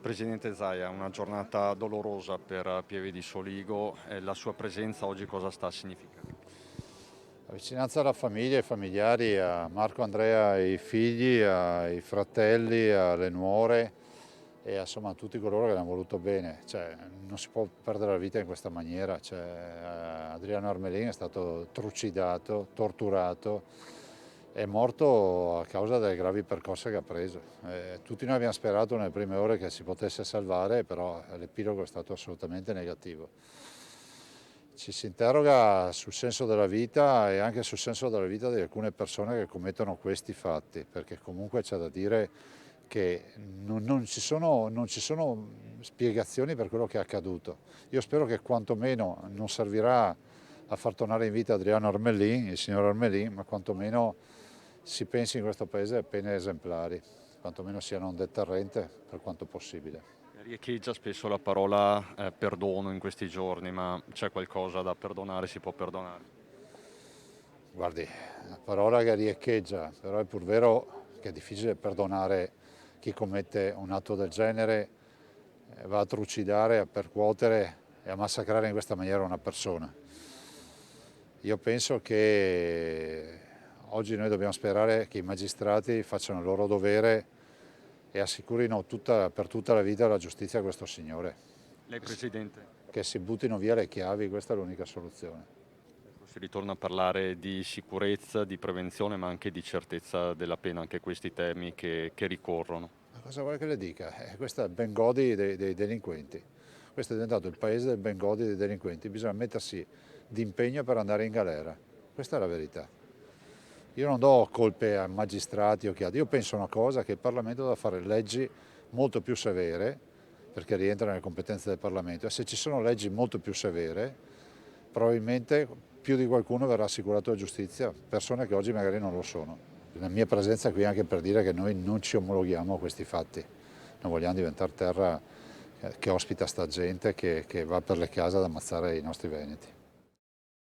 Presidente Zaia, una giornata dolorosa per Pieve di Soligo, la sua presenza oggi cosa sta a significare? La vicinanza alla famiglia, ai familiari, a Marco Andrea, ai figli, ai fratelli, alle nuore e insomma a tutti coloro che l'hanno voluto bene. Non si può perdere la vita in questa maniera. Adriano Armelin è stato trucidato, torturato, è morto a causa delle gravi percosse che ha preso. Tutti noi abbiamo sperato nelle prime ore che si potesse salvare, però l'epilogo è stato assolutamente negativo. Ci si interroga sul senso della vita e anche sul senso della vita di alcune persone che commettono questi fatti, perché comunque c'è da dire che non ci sono spiegazioni per quello che è accaduto. Io spero che quantomeno non servirà a far tornare in vita Adriano Armelin, il signor Armelin, ma quantomeno si pensi in questo paese a pene esemplari, quantomeno siano un deterrente per quanto possibile. Riecheggia spesso la parola perdono in questi giorni, ma c'è qualcosa da perdonare, si può perdonare? Guardi, la parola che riecheggia, però è pur vero che è difficile perdonare chi commette un atto del genere, va a trucidare, a percuotere e a massacrare in questa maniera una persona. Io penso che oggi noi dobbiamo sperare che i magistrati facciano il loro dovere e assicurino per tutta la vita la giustizia a questo signore, Lei Presidente, che si buttino via le chiavi, questa è l'unica soluzione. ecco, si ritorna a parlare di sicurezza, di prevenzione, ma anche di certezza della pena, anche questi temi che ricorrono. Ma cosa vuole che le dica? Questo è il Bengodi dei delinquenti. Questo è diventato il paese del Bengodi dei delinquenti. Bisogna mettersi d'impegno per andare in galera. Questa è la verità. Io non do colpe a magistrati o chi altro. Io penso una cosa, che il Parlamento deve fare leggi molto più severe, perché rientra nelle competenze del Parlamento, e se ci sono leggi molto più severe, probabilmente più di qualcuno verrà assicurato la giustizia, persone che oggi magari non lo sono. La mia presenza qui è anche per dire che noi non ci omologhiamo a questi fatti, non vogliamo diventare terra che ospita sta gente che va per le case ad ammazzare i nostri veneti.